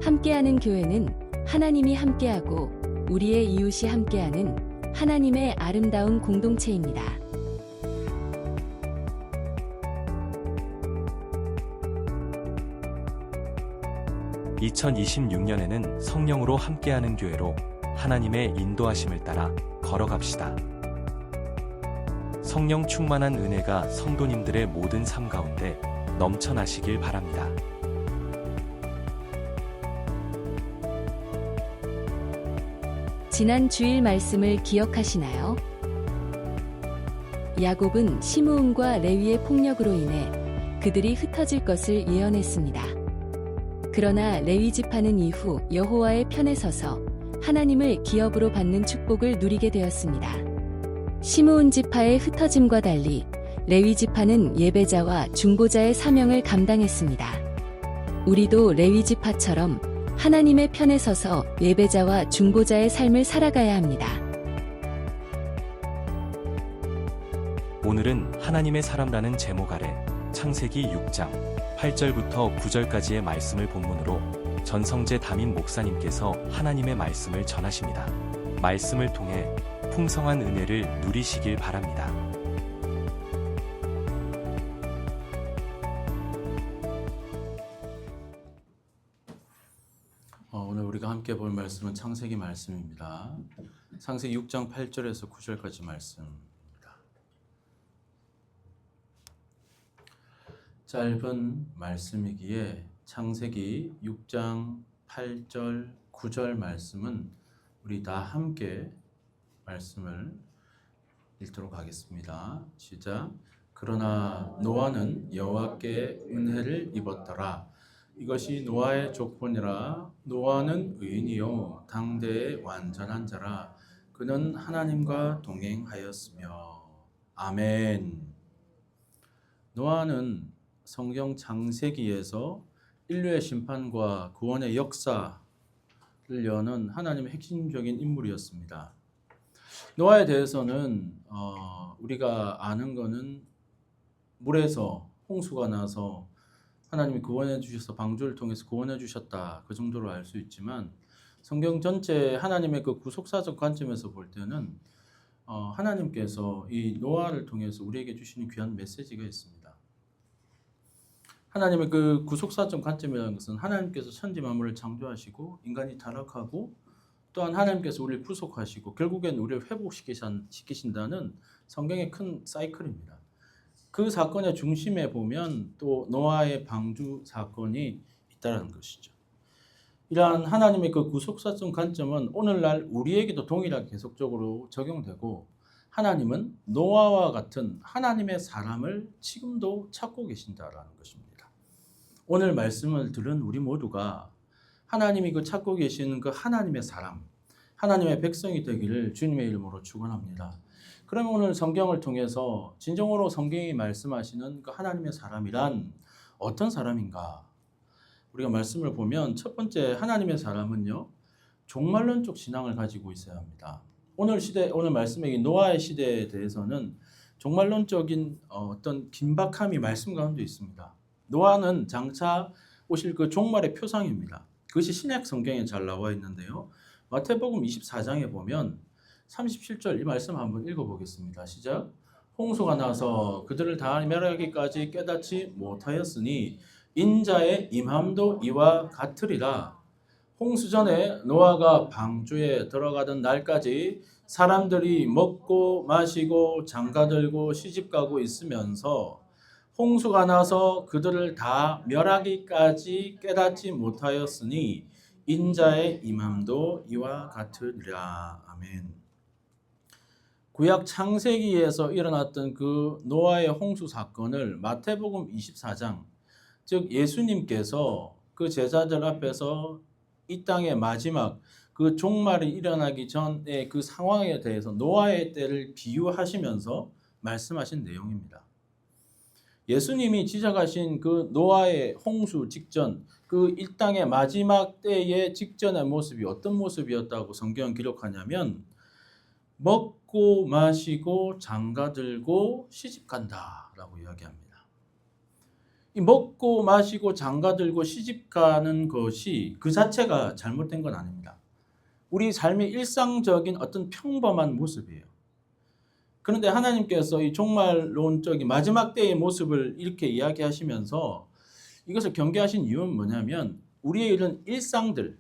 함께하는 교회는 하나님이 함께하고 우리의 이웃이 함께하는 하나님의 아름다운 공동체입니다. (2026년에는) 성령으로 함께하는 교회로 하나님의 인도하심을 따라 걸어갑시다. 성령 충만한 은혜가 성도님들의 모든 삶 가운데 넘쳐나시길 바랍니다. 지난 주일 말씀을 기억하시나요? 야곱은 시므온과 레위의 폭력으로 인해 그들이 흩어질 것을 예언했습니다. 그러나 레위 지파는 이후 여호와의 편에 서서 하나님을 기업으로 받는 축복을 누리게 되었습니다. 시므온 지파의 흩어짐과 달리 레위 지파는 예배자와 중보자의 사명을 감당했습니다. 우리도 레위 지파처럼 하나님의 편에 서서 예배자와 중보자의 삶을 살아가야 합니다. 오늘은 하나님의 사람라는 제목 아래 창세기 6장 8절부터 9절까지의 말씀을 본문으로 전성재 담임 목사님께서 하나님의 말씀을 전하십니다. 말씀을 통해 풍성한 은혜를 누리시길 바랍니다. 오늘 우리가 함께 볼 말씀은 창세기 말씀입니다. 창세기 6장 8절에서 9절까지 말씀입니다. 짧은 말씀이기에 창세기 6장 8절, 9절 말씀은 우리 다 함께 말씀을 읽도록 하겠습니다. 시작. 그러나 노아는 여호와께 은혜를 입었더라. 이것이 노아의 조건이라. 노아는 의인이요 당대의 완전한 자라. 그는 하나님과 동행하였으며. 아멘. 노아는 성경 창세기에서 인류의 심판과 구원의 역사를 여는 하나님의 핵심적인 인물이었습니다. 노아에 대해서는 우리가 아는 거는 물에서 홍수가 나서 하나님이 구원해 주셔서 방주를 통해서 구원해 주셨다, 그 정도로 알 수 있지만 성경 전체 하나님의 그 구속사적 관점에서 볼 때는 하나님께서 이 노아를 통해서 우리에게 주시는 귀한 메시지가 있습니다. 하나님의 그 구속사적 관점이라는 것은 하나님께서 천지 만물을 창조하시고 인간이 타락하고 또한 하나님께서 우리를 구속하시고 결국엔 우리를 회복시키신다는 성경의 큰 사이클입니다. 그 사건의 중심에 보면 또 노아의 방주 사건이 있다는 것이죠. 이러한 하나님의 그 구속사적 관점은 오늘날 우리에게도 동일하게 계속적으로 적용되고, 하나님은 노아와 같은 하나님의 사람을 지금도 찾고 계신다라는 것입니다. 오늘 말씀을 들은 우리 모두가 하나님이 그 찾고 계시는 그 하나님의 사람, 하나님의 백성이 되기를 주님의 이름으로 축원합니다. 그러면 오늘 성경을 통해서 진정으로 성경이 말씀하시는 그 하나님의 사람이란 어떤 사람인가? 우리가 말씀을 보면 첫 번째 하나님의 사람은요, 종말론적 신앙을 가지고 있어야 합니다. 오늘 말씀의 노아의 시대에 대해서는 종말론적인 어떤 긴박함이 말씀 가운데 있습니다. 노아는 장차 오실 그 종말의 표상입니다. 그것이 신약 성경에 잘 나와 있는데요. 마태복음 24장에 보면 37절 이 말씀 한번 읽어보겠습니다. 시작. 홍수가 나서 그들을 다 멸하기까지 깨닫지 못하였으니 인자의 임함도 이와 같으리라. 홍수 전에 노아가 방주에 들어가던 날까지 사람들이 먹고 마시고 장가들고 시집가고 있으면서 홍수가 나서 그들을 다 멸하기까지 깨닫지 못하였으니 인자의 임함도 이와 같으리라. 아멘. 구약 창세기에서 일어났던 그 노아의 홍수 사건을 마태복음 24장, 즉 예수님께서 그 제자들 앞에서 이 땅의 마지막 그 종말이 일어나기 전의 그 상황에 대해서 노아의 때를 비유하시면서 말씀하신 내용입니다. 예수님이 지적하신 그 노아의 홍수 직전, 그 이 땅의 마지막 때의 직전의 모습이 어떤 모습이었다고 성경은 기록하냐면 먹고 마시고 장가들고 시집간다라고 이야기합니다. 이 먹고 마시고 장가들고 시집가는 것이 그 자체가 잘못된 건 아닙니다. 우리 삶의 일상적인 어떤 평범한 모습이에요. 그런데 하나님께서 이 종말론적인 마지막 때의 모습을 이렇게 이야기하시면서 이것을 경계하신 이유는 뭐냐면 우리의 이런 일상들,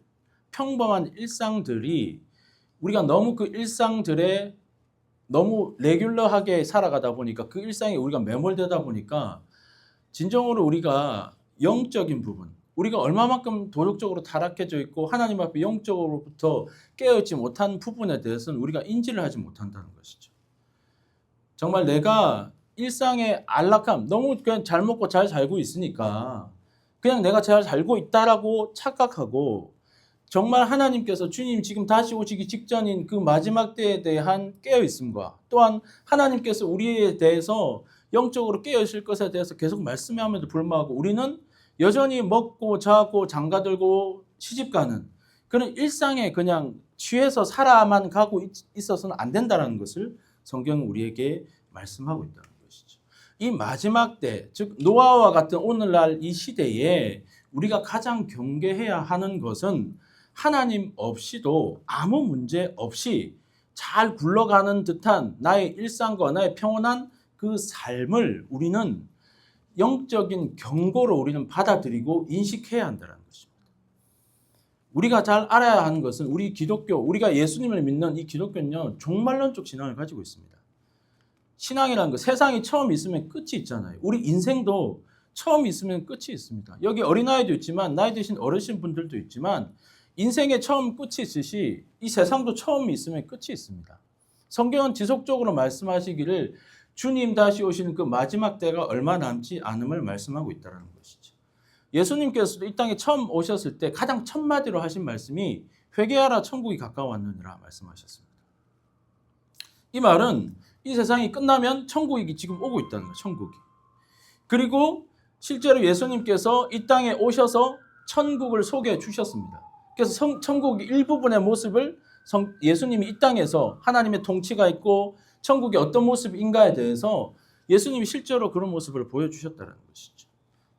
평범한 일상들이 우리가 너무 그 일상들에 너무 레귤러하게 살아가다 보니까 그 일상에 우리가 매몰되다 보니까 진정으로 우리가 영적인 부분, 우리가 얼마만큼 도덕적으로 타락해져 있고 하나님 앞에 영적으로부터 깨어있지 못한 부분에 대해서는 우리가 인지를 하지 못한다는 것이죠. 정말 내가 일상의 안락함, 너무 그냥 잘 먹고 잘 살고 있으니까 그냥 내가 잘 살고 있다라고 착각하고 정말 하나님께서 주님 지금 다시 오시기 직전인 그 마지막 때에 대한 깨어있음과 또한 하나님께서 우리에 대해서 영적으로 깨어있을 것에 대해서 계속 말씀함에도 불구하고 우리는 여전히 먹고 자고 장가들고 시집가는 그런 일상에 그냥 취해서 살아만 가고 있어서는 안 된다는 것을 성경은 우리에게 말씀하고 있다는 것이죠. 이 마지막 때, 즉 노아와 같은 오늘날 이 시대에 우리가 가장 경계해야 하는 것은 하나님 없이도 아무 문제 없이 잘 굴러가는 듯한 나의 일상과 나의 평온한 그 삶을 우리는 영적인 경고로 우리는 받아들이고 인식해야 한다는 것입니다. 우리가 잘 알아야 하는 것은 우리 기독교, 우리가 예수님을 믿는 이 기독교는요, 종말론적 신앙을 가지고 있습니다. 신앙이라는 거 세상이 처음 있으면 끝이 있잖아요. 우리 인생도 처음 있으면 끝이 있습니다. 여기 어린아이도 있지만 나이 드신 어르신 분들도 있지만 인생에 처음 끝이 있듯이 이 세상도 처음 있으면 끝이 있습니다. 성경은 지속적으로 말씀하시기를 주님 다시 오시는 그 마지막 때가 얼마 남지 않음을 말씀하고 있다는 것이죠. 예수님께서도 이 땅에 처음 오셨을 때 가장 첫 마디로 하신 말씀이 회개하라 천국이 가까웠느니라 말씀하셨습니다. 이 말은 이 세상이 끝나면 천국이 지금 오고 있다는 거예요. 천국이. 그리고 실제로 예수님께서 이 땅에 오셔서 천국을 소개해 주셨습니다. 그래서 천국의 일부분의 모습을 예수님이 이 땅에서 하나님의 통치가 있고 천국이 어떤 모습인가에 대해서 예수님이 실제로 그런 모습을 보여주셨다는 것이죠.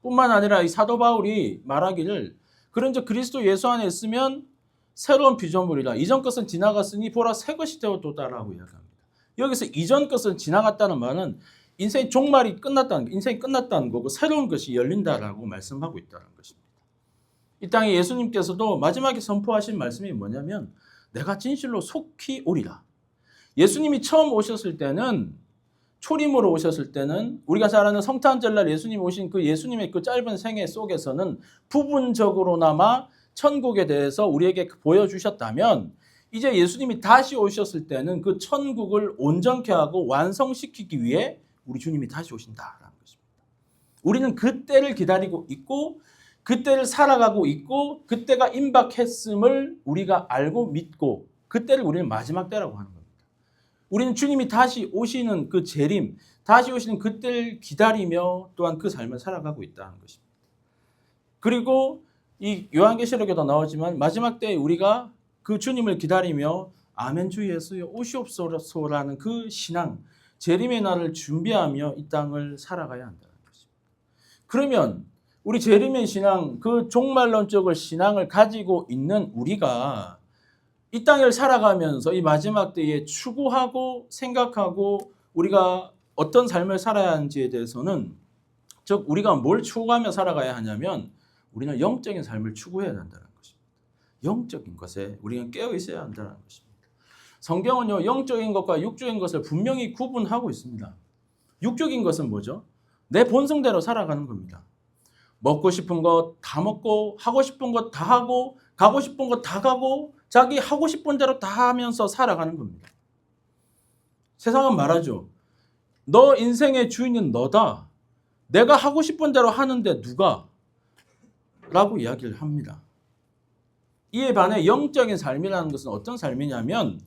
뿐만 아니라 이 사도 바울이 말하기를 그런즉 그리스도 예수 안에 있으면 새로운 피조물이라 이전 것은 지나갔으니 보라 새 것이 되었도다라고 이야기합니다. 여기서 이전 것은 지나갔다는 말은 인생의 종말이 끝났다는, 인생이 끝났다는 거고 새로운 것이 열린다라고 말씀하고 있다는 것입니다. 이 땅에 예수님께서도 마지막에 선포하신 말씀이 뭐냐면 내가 진실로 속히 오리라. 예수님이 처음 오셨을 때는 초림으로 오셨을 때는 우리가 잘 아는 성탄절날 예수님 오신 그 예수님의 그 짧은 생애 속에서는 부분적으로나마 천국에 대해서 우리에게 보여주셨다면 이제 예수님이 다시 오셨을 때는 그 천국을 온전케 하고 완성시키기 위해 우리 주님이 다시 오신다라는 것입니다. 우리는 그때를 기다리고 있고 그때를 살아가고 있고 그때가 임박했음을 우리가 알고 믿고 그때를 우리는 마지막 때라고 하는 겁니다. 우리는 주님이 다시 오시는 그 재림, 다시 오시는 그때를 기다리며 또한 그 삶을 살아가고 있다는 것입니다. 그리고 이 요한계시록에도 나오지만 마지막 때에 우리가 그 주님을 기다리며 아멘 주 예수여 오시옵소서라는 그 신앙, 재림의 날을 준비하며 이 땅을 살아가야 한다는 것입니다. 그러면 우리 재림의 신앙, 그 종말론적을 신앙을 가지고 있는 우리가 이 땅을 살아가면서 이 마지막 때에 추구하고 생각하고 우리가 어떤 삶을 살아야 하는지에 대해서는 즉 우리가 뭘 추구하며 살아가야 하냐면 우리는 영적인 삶을 추구해야 한다는 것입니다. 영적인 것에 우리는 깨어 있어야 한다는 것입니다. 성경은요 영적인 것과 육적인 것을 분명히 구분하고 있습니다. 육적인 것은 뭐죠? 내 본성대로 살아가는 겁니다. 먹고 싶은 것 다 먹고 하고 싶은 것 다 하고 가고 싶은 것 다 가고 자기 하고 싶은 대로 다 하면서 살아가는 겁니다. 세상은 말하죠. 너 인생의 주인은 너다. 내가 하고 싶은 대로 하는데 누가? 라고 이야기를 합니다. 이에 반해 영적인 삶이라는 것은 어떤 삶이냐면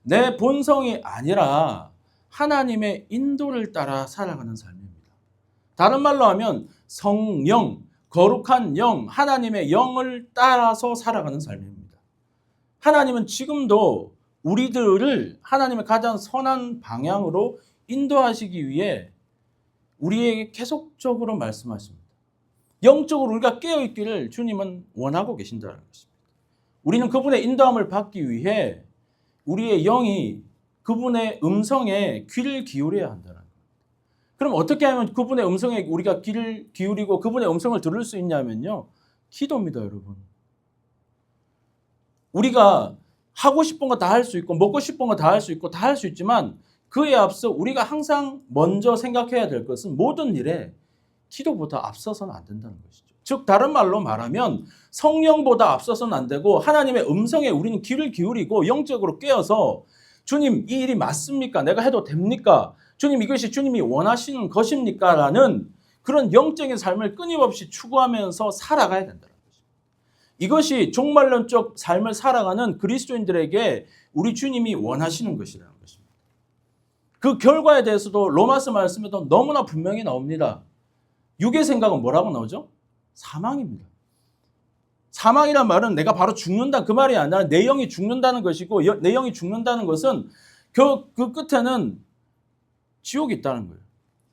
내 본성이 아니라 하나님의 인도를 따라 살아가는 삶입니다. 다른 말로 하면 성령, 거룩한 영, 하나님의 영을 따라서 살아가는 삶입니다. 하나님은 지금도 우리들을 하나님의 가장 선한 방향으로 인도하시기 위해 우리에게 계속적으로 말씀하십니다. 영적으로 우리가 깨어있기를 주님은 원하고 계신다는 것입니다. 우리는 그분의 인도함을 받기 위해 우리의 영이 그분의 음성에 귀를 기울여야 한다는 거예요. 그럼 어떻게 하면 그분의 음성에 우리가 귀를 기울이고 그분의 음성을 들을 수 있냐면요. 기도입니다, 여러분. 우리가 하고 싶은 거 다 할 수 있고 먹고 싶은 거 다 할 수 있고 다 할 수 있지만 그에 앞서 우리가 항상 먼저 생각해야 될 것은 모든 일에 기도보다 앞서서는 안 된다는 것이죠. 즉 다른 말로 말하면 성령보다 앞서서는 안 되고 하나님의 음성에 우리는 귀를 기울이고 영적으로 깨어서 주님 이 일이 맞습니까? 내가 해도 됩니까? 주님 이것이 주님이 원하시는 것입니까? 라는 그런 영적인 삶을 끊임없이 추구하면서 살아가야 된다는 것입니다. 이것이 종말론적 삶을 살아가는 그리스도인들에게 우리 주님이 원하시는 것이라는 것입니다. 그 결과에 대해서도 로마서 말씀에도 너무나 분명히 나옵니다. 육의 생각은 뭐라고 나오죠? 사망입니다. 사망이란 말은 내가 바로 죽는다 그 말이 아니라 내 영이 죽는다는 것이고 내 영이 죽는다는 것은 그 끝에는 지옥이 있다는 거예요.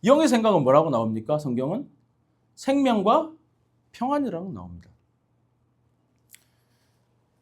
영의 생각은 뭐라고 나옵니까? 성경은 생명과 평안이라고 나옵니다.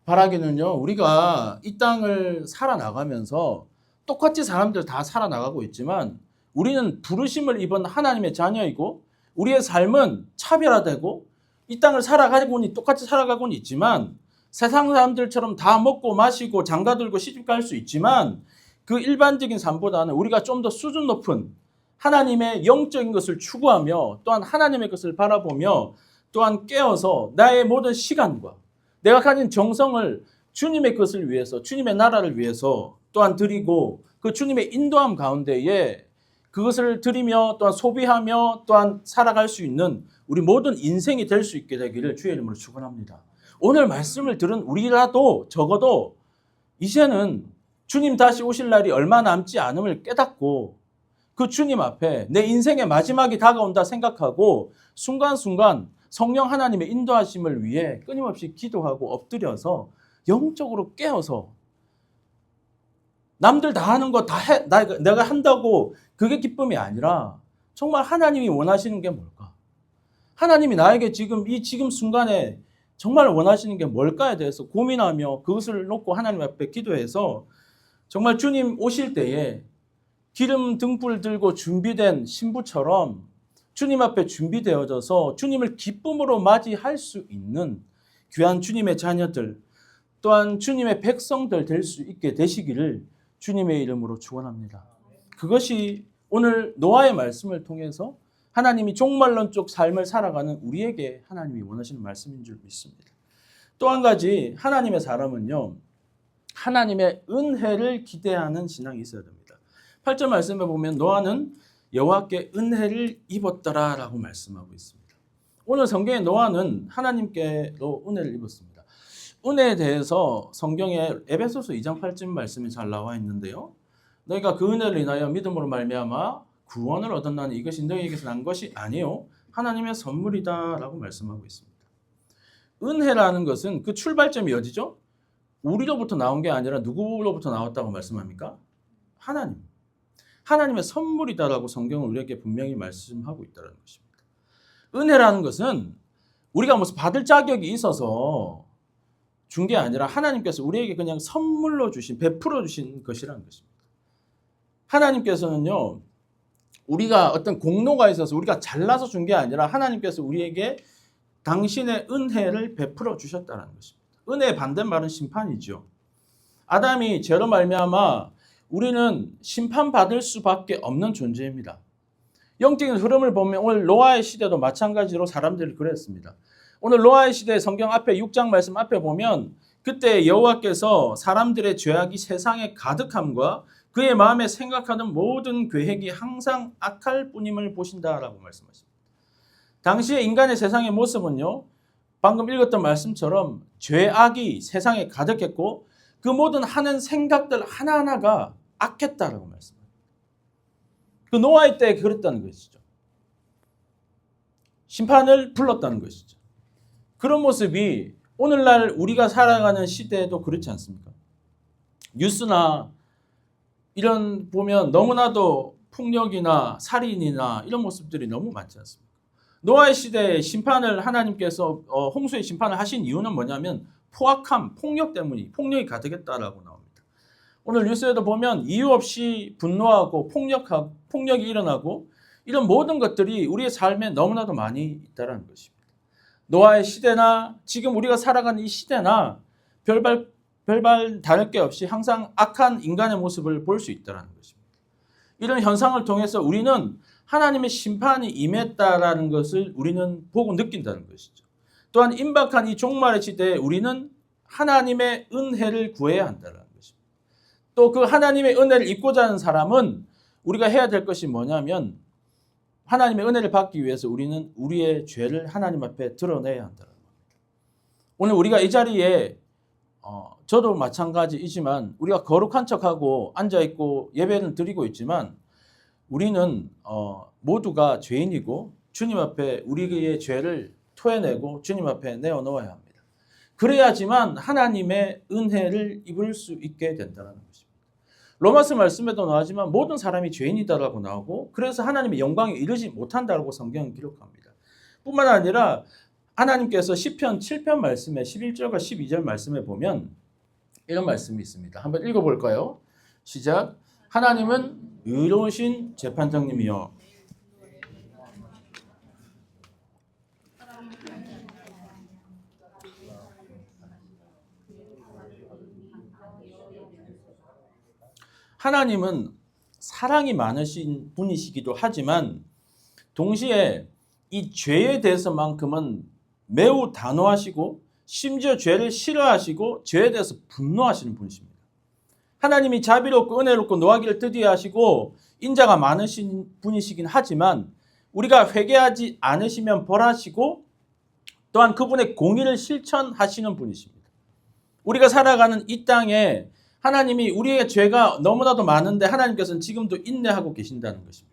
바라기는요, 우리가 이 땅을 살아나가면서 똑같이 사람들 다 살아나가고 있지만 우리는 부르심을 입은 하나님의 자녀이고 우리의 삶은 차별화되고 이 땅을 살아가고는 똑같이 살아가고는 있지만 세상 사람들처럼 다 먹고 마시고 장가들고 시집갈 수 있지만 그 일반적인 삶보다는 우리가 좀 더 수준 높은 하나님의 영적인 것을 추구하며 또한 하나님의 것을 바라보며 또한 깨어서 나의 모든 시간과 내가 가진 정성을 주님의 것을 위해서 주님의 나라를 위해서 또한 드리고 그 주님의 인도함 가운데에 그것을 드리며 또한 소비하며 또한 살아갈 수 있는 우리 모든 인생이 될 수 있게 되기를 주의 이름으로 축원합니다. 오늘 말씀을 들은 우리라도 적어도 이제는 주님 다시 오실 날이 얼마 남지 않음을 깨닫고 그 주님 앞에 내 인생의 마지막이 다가온다 생각하고 순간순간 성령 하나님의 인도하심을 위해 끊임없이 기도하고 엎드려서 영적으로 깨어서 남들 다 하는 거 다 해, 내가 한다고 그게 기쁨이 아니라 정말 하나님이 원하시는 게 뭘까? 하나님이 나에게 지금 순간에 정말 원하시는 게 뭘까에 대해서 고민하며 그것을 놓고 하나님 앞에 기도해서 정말 주님 오실 때에 기름 등불 들고 준비된 신부처럼 주님 앞에 준비되어져서 주님을 기쁨으로 맞이할 수 있는 귀한 주님의 자녀들 또한 주님의 백성들 될 수 있게 되시기를 주님의 이름으로 축원합니다. 그것이 오늘 노아의 말씀을 통해서 하나님이 종말론적 삶을 살아가는 우리에게 하나님이 원하시는 말씀인 줄 믿습니다. 또 한 가지 하나님의 사람은요. 하나님의 은혜를 기대하는 신앙이 있어야 됩니다. 8절 말씀에 보면 노아는 여호와께 은혜를 입었더라라고 말씀하고 있습니다. 오늘 성경의 노아는 하나님께로 은혜를 입었습니다. 은혜에 대해서 성경에 에베소서 2장 8절 말씀이 잘 나와 있는데요. 너희가 그 은혜를 인하여 믿음으로 말미암아 구원을 얻었나니 이것이 너희에게서 난 것이 아니요 하나님의 선물이다라고 말씀하고 있습니다. 은혜라는 것은 그 출발점이 어디죠? 우리로부터 나온 게 아니라 누구로부터 나왔다고 말씀합니까? 하나님. 하나님의 선물이다라고 성경은 우리에게 분명히 말씀하고 있다는 것입니다. 은혜라는 것은 우리가 무슨 받을 자격이 있어서 준 게 아니라 하나님께서 우리에게 그냥 선물로 주신, 베풀어 주신 것이라는 것입니다. 하나님께서는요, 우리가 어떤 공로가 있어서 우리가 잘나서 준 게 아니라 하나님께서 우리에게 당신의 은혜를 베풀어 주셨다는 것입니다. 은혜의 반대말은 심판이죠. 아담이 죄로 말미암아 우리는 심판받을 수밖에 없는 존재입니다. 영적인 흐름을 보면 오늘 노아의 시대도 마찬가지로 사람들이 그랬습니다. 오늘 노아의 시대 성경 앞에 6장 말씀 앞에 보면 그때 여호와께서 사람들의 죄악이 세상에 가득함과 그의 마음에 생각하는 모든 계획이 항상 악할 뿐임을 보신다라고 말씀하십니다. 당시의 인간의 세상의 모습은요. 방금 읽었던 말씀처럼 죄악이 세상에 가득했고 그 모든 하는 생각들 하나하나가 악했다라고 말씀합니다. 그 노아의 때에 그랬다는 것이죠. 심판을 불렀다는 것이죠. 그런 모습이 오늘날 우리가 살아가는 시대에도 그렇지 않습니까? 뉴스나 이런 보면 너무나도 폭력이나 살인이나 이런 모습들이 너무 많지 않습니까? 노아의 시대에 심판을 하나님께서 홍수의 심판을 하신 이유는 뭐냐면 포악함, 폭력이 가득했다라고 나옵니다. 오늘 뉴스에도 보면 이유 없이 분노하고 폭력이 일어나고 이런 모든 것들이 우리의 삶에 너무나도 많이 있다는 것입니다. 노아의 시대나 지금 우리가 살아가는 이 시대나 별반 다를 게 없이 항상 악한 인간의 모습을 볼 수 있다는 것입니다. 이런 현상을 통해서 우리는 하나님의 심판이 임했다라는 것을 우리는 보고 느낀다는 것이죠. 또한 임박한 이 종말의 시대에 우리는 하나님의 은혜를 구해야 한다는 것입니다. 또 그 하나님의 은혜를 입고자 하는 사람은 우리가 해야 될 것이 뭐냐면 하나님의 은혜를 받기 위해서 우리는 우리의 죄를 하나님 앞에 드러내야 한다는 겁니다. 오늘 우리가 이 자리에 저도 마찬가지이지만 우리가 거룩한 척하고 앉아있고 예배를 드리고 있지만 우리는 모두가 죄인이고 주님 앞에 우리의 죄를 토해내고 주님 앞에 내어놓아야 합니다. 그래야지만 하나님의 은혜를 입을 수 있게 된다는 것입니다. 로마서 말씀에도 나오지만 모든 사람이 죄인이다라고 나오고 그래서 하나님의 영광에 이르지 못한다고 성경은 기록합니다. 뿐만 아니라 하나님께서 시편 7편 말씀에 11절과 12절 말씀에 보면 이런 말씀이 있습니다. 한번 읽어볼까요? 시작. 하나님은 의로우신 재판장님이여 하나님은 사랑이 많으신 분이시기도 하지만 동시에 이 죄에 대해서만큼은 매우 단호하시고 심지어 죄를 싫어하시고 죄에 대해서 분노하시는 분이십니다. 하나님이 자비롭고 은혜롭고 노하기를 드디어 하시고 인자가 많으신 분이시긴 하지만 우리가 회개하지 않으시면 벌하시고 또한 그분의 공의를 실천하시는 분이십니다. 우리가 살아가는 이 땅에 하나님이 우리의 죄가 너무나도 많은데 하나님께서는 지금도 인내하고 계신다는 것입니다.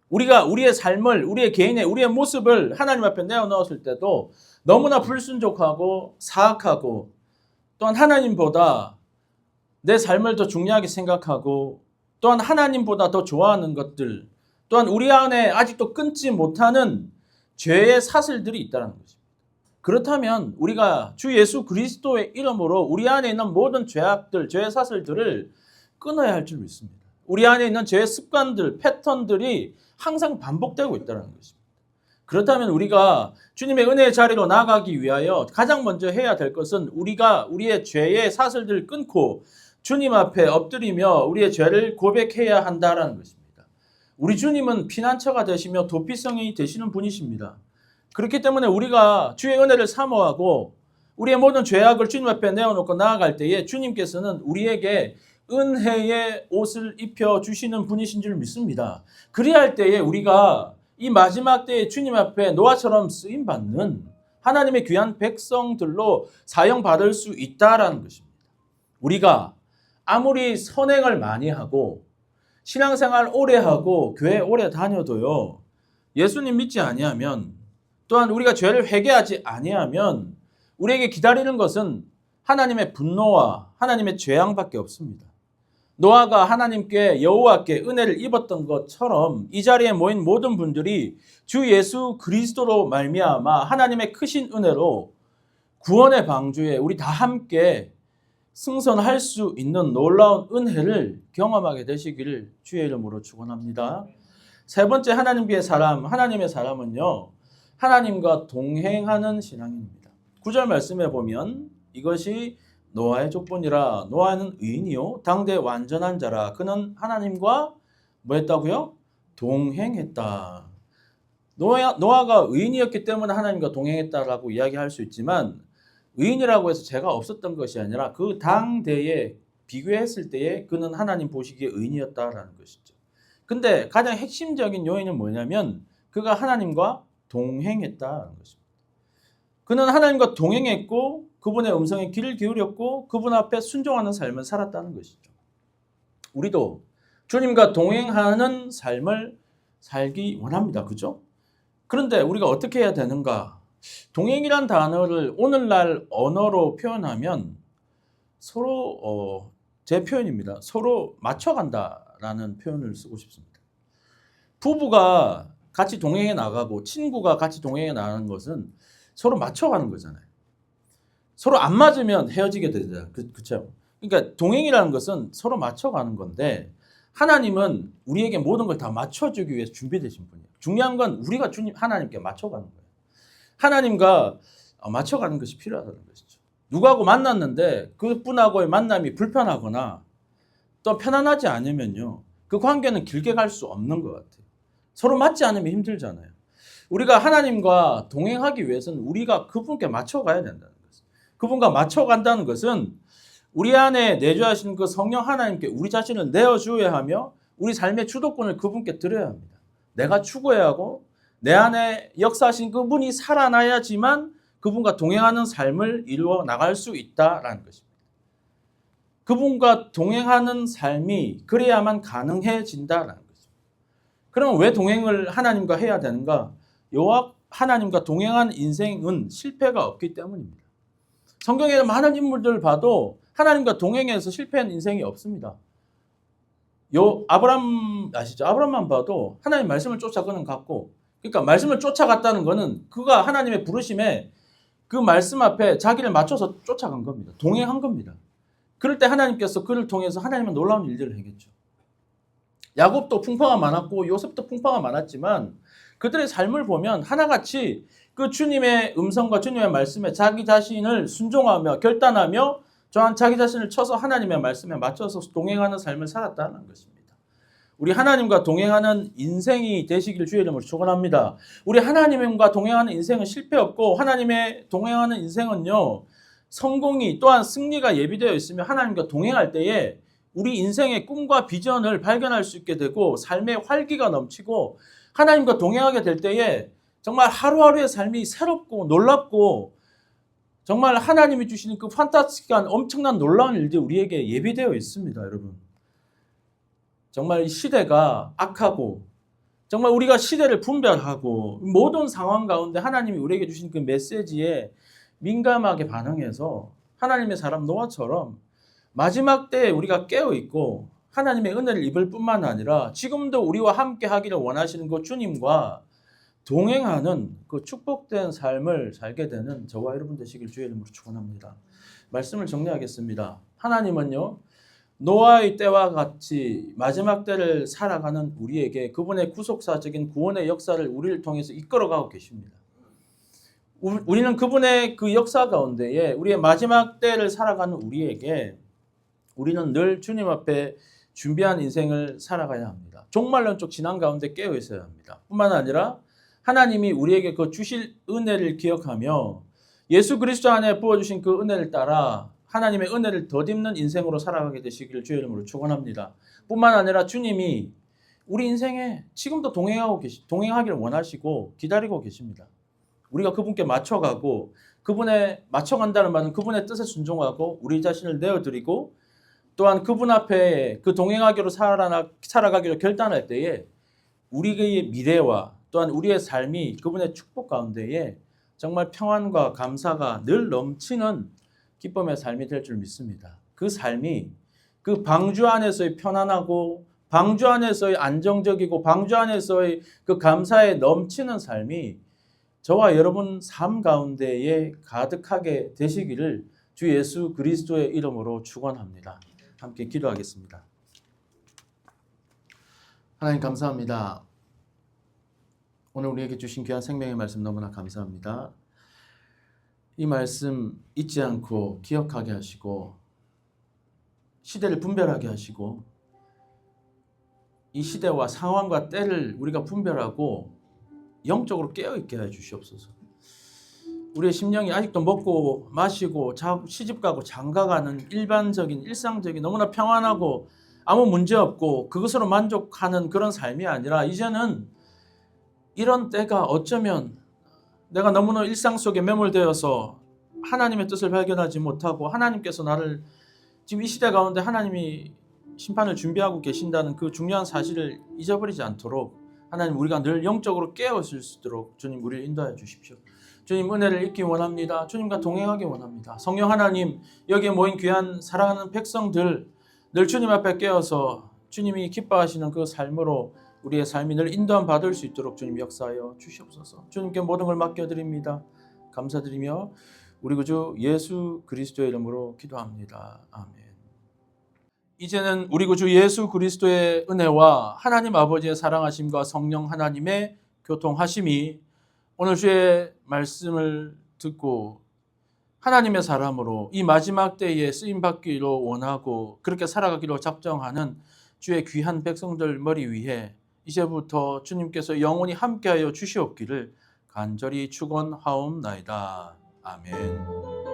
우리가 우리의 삶을, 우리의 개인의, 우리의 모습을 하나님 앞에 내어놓았을 때도 너무나 불순종하고 사악하고 또한 하나님보다 내 삶을 더 중요하게 생각하고 또한 하나님보다 더 좋아하는 것들 또한 우리 안에 아직도 끊지 못하는 죄의 사슬들이 있다는 것입니다. 그렇다면 우리가 주 예수 그리스도의 이름으로 우리 안에 있는 모든 죄악들, 죄의 사슬들을 끊어야 할 줄 믿습니다. 우리 안에 있는 죄의 습관들, 패턴들이 항상 반복되고 있다는 것입니다. 그렇다면 우리가 주님의 은혜의 자리로 나가기 위하여 가장 먼저 해야 될 것은 우리가 우리의 죄의 사슬들을 끊고 주님 앞에 엎드리며 우리의 죄를 고백해야 한다는 것입니다. 우리 주님은 피난처가 되시며 도피성이 되시는 분이십니다. 그렇기 때문에 우리가 주의 은혜를 사모하고 우리의 모든 죄악을 주님 앞에 내어놓고 나아갈 때에 주님께서는 우리에게 은혜의 옷을 입혀주시는 분이신 줄 믿습니다. 그래야 할 때에 우리가 이 마지막 때에 주님 앞에 노아처럼 쓰임받는 하나님의 귀한 백성들로 사용받을 수 있다라는 것입니다. 우리가 아무리 선행을 많이 하고 신앙생활 오래 하고 교회 오래 다녀도요 예수님 믿지 아니하면 또한 우리가 죄를 회개하지 아니하면 우리에게 기다리는 것은 하나님의 분노와 하나님의 재앙밖에 없습니다. 노아가 하나님께 여호와께 은혜를 입었던 것처럼 이 자리에 모인 모든 분들이 주 예수 그리스도로 말미암아 하나님의 크신 은혜로 구원의 방주에 우리 다 함께 승선할 수 있는 놀라운 은혜를 경험하게 되시기를 주의 이름으로 축원합니다. 세 번째 하나님의 사람은요. 하나님과 동행하는 신앙인입니다. 9절 말씀에 보면 이것이 노아의 족본이라 노아는 의인이요 당대 완전한 자라 그는 하나님과 뭐 했다고요? 동행했다. 노아가 의인이었기 때문에 하나님과 동행했다라고 이야기할 수 있지만 의인이라고 해서 죄가 없었던 것이 아니라 그 당대에 비교했을 때에 그는 하나님 보시기에 의인이었다라는 것이죠. 근데 가장 핵심적인 요인은 뭐냐면 그가 하나님과 동행했다는 것입니다. 그는 하나님과 동행했고 그분의 음성에 귀를 기울였고 그분 앞에 순종하는 삶을 살았다는 것이죠. 우리도 주님과 동행하는 삶을 살기 원합니다. 그죠? 그런데 우리가 어떻게 해야 되는가? 동행이란 단어를 오늘날 언어로 표현하면 서로 제 표현입니다. 서로 맞춰간다라는 표현을 쓰고 싶습니다. 부부가 같이 동행해 나가고 친구가 같이 동행해 나가는 것은 서로 맞춰가는 거잖아요. 서로 안 맞으면 헤어지게 되잖아요. 그렇죠? 그러니까 동행이라는 것은 서로 맞춰가는 건데 하나님은 우리에게 모든 걸 다 맞춰주기 위해서 준비되신 분이에요. 중요한 건 우리가 주님 하나님께 맞춰가는 거예요. 하나님과 맞춰가는 것이 필요하다는 것이죠. 누구하고 만났는데 그분하고의 만남이 불편하거나 또 편안하지 않으면요. 그 관계는 길게 갈 수 없는 것 같아요. 서로 맞지 않으면 힘들잖아요. 우리가 하나님과 동행하기 위해서는 우리가 그분께 맞춰가야 된다는 것이죠. 그분과 맞춰간다는 것은 우리 안에 내주하시는 그 성령 하나님께 우리 자신을 내어주어야 하며 우리 삶의 주도권을 그분께 드려야 합니다. 내가 추구해야 하고 내 안에 역사하신 그분이 살아나야지만 그분과 동행하는 삶을 이루어 나갈 수 있다라는 것입니다. 그분과 동행하는 삶이 그래야만 가능해진다라는 거죠. 그러면 왜 동행을 하나님과 해야 되는가? 여호와 하나님과 동행한 인생은 실패가 없기 때문입니다. 성경에 많은 인물들을 봐도 하나님과 동행해서 실패한 인생이 없습니다. 아브람 아시죠? 아브람만 봐도 하나님 말씀을 쫓아 그는 갔고, 그러니까 말씀을 쫓아갔다는 것은 그가 하나님의 부르심에 그 말씀 앞에 자기를 맞춰서 쫓아간 겁니다. 동행한 겁니다. 그럴 때 하나님께서 그를 통해서 하나님은 놀라운 일들을 행했죠. 야곱도 풍파가 많았고 요셉도 풍파가 많았지만 그들의 삶을 보면 하나같이 그 주님의 음성과 주님의 말씀에 자기 자신을 순종하며 결단하며 또한 자기 자신을 쳐서 하나님의 말씀에 맞춰서 동행하는 삶을 살았다는 것입니다. 우리 하나님과 동행하는 인생이 되시길 주의 이름으로 축원합니다. 우리 하나님과 동행하는 인생은 실패 없고 하나님의 동행하는 인생은요. 성공이 또한 승리가 예비되어 있으며 하나님과 동행할 때에 우리 인생의 꿈과 비전을 발견할 수 있게 되고 삶의 활기가 넘치고 하나님과 동행하게 될 때에 정말 하루하루의 삶이 새롭고 놀랍고 정말 하나님이 주시는 그 판타스틱한 엄청난 놀라운 일들이 우리에게 예비되어 있습니다, 여러분. 정말 이 시대가 악하고 정말 우리가 시대를 분별하고 모든 상황 가운데 하나님이 우리에게 주신 그 메시지에 민감하게 반응해서 하나님의 사람 노아처럼 마지막 때에 우리가 깨어있고 하나님의 은혜를 입을 뿐만 아니라 지금도 우리와 함께 하기를 원하시는 그 주님과 동행하는 그 축복된 삶을 살게 되는 저와 여러분 되시길 주의 이름으로 축원합니다. 말씀을 정리하겠습니다. 하나님은요. 노아의 때와 같이 마지막 때를 살아가는 우리에게 그분의 구속사적인 구원의 역사를 우리를 통해서 이끌어가고 계십니다. 우리는 그분의 그 역사 가운데에 우리의 마지막 때를 살아가는 우리에게 우리는 늘 주님 앞에 준비한 인생을 살아가야 합니다. 종말론적 진앙 가운데 깨어 있어야 합니다. 뿐만 아니라 하나님이 우리에게 그 주실 은혜를 기억하며 예수 그리스도 안에 부어주신 그 은혜를 따라 하나님의 은혜를 덧입는 인생으로 살아가게 되시기를 주의 이름으로 축원합니다. 뿐만 아니라 주님이 우리 인생에 지금도 동행하기를 원하시고 기다리고 계십니다. 우리가 그분께 맞춰가고 그분에 맞춰간다는 말은 그분의 뜻에 순종하고 우리 자신을 내어드리고 또한 그분 앞에 그 동행하기로 살아가기로 결단할 때에 우리의 미래와 또한 우리의 삶이 그분의 축복 가운데에 정말 평안과 감사가 늘 넘치는 기쁨의 삶이 될 줄 믿습니다. 그 삶이 그 방주 안에서의 편안하고 방주 안에서의 안정적이고 방주 안에서의 그 감사에 넘치는 삶이 저와 여러분 삶 가운데에 가득하게 되시기를 주 예수 그리스도의 이름으로 축원합니다. 함께 기도하겠습니다. 하나님 감사합니다. 오늘 우리에게 주신 귀한 생명의 말씀 너무나 감사합니다. 이 말씀 잊지 않고 기억하게 하시고 시대를 분별하게 하시고 이 시대와 상황과 때를 우리가 분별하고 영적으로 깨어있게 해 주시옵소서. 우리의 심령이 아직도 먹고 마시고 시집가고 장가가는 일반적인 일상적인 너무나 평안하고 아무 문제 없고 그것으로 만족하는 그런 삶이 아니라 이제는 이런 때가 어쩌면 내가 너무나 일상 속에 매몰되어서 하나님의 뜻을 발견하지 못하고 하나님께서 나를 지금 이 시대 가운데 하나님이 심판을 준비하고 계신다는 그 중요한 사실을 잊어버리지 않도록 하나님 우리가 늘 영적으로 깨어있을 수 있도록 주님 우리를 인도하여 주십시오. 주님 은혜를 잊기 원합니다. 주님과 동행하기 원합니다. 성령 하나님 여기에 모인 귀한 사랑하는 백성들 늘 주님 앞에 깨어서 주님이 기뻐하시는 그 삶으로 우리의 삶이 늘 인도함 받을 수 있도록 주님 역사하여 주시옵소서. 주님께 모든 걸 맡겨드립니다. 감사드리며 우리 구주 예수 그리스도의 이름으로 기도합니다. 아멘. 이제는 우리 구주 예수 그리스도의 은혜와 하나님 아버지의 사랑하심과 성령 하나님의 교통하심이 오늘 주의 말씀을 듣고 하나님의 사람으로 이 마지막 때에 쓰임받기로 원하고 그렇게 살아가기로 작정하는 주의 귀한 백성들 머리 위에 이제부터 주님께서 영원히 함께하여 주시옵기를 간절히 축원하옵나이다. 아멘.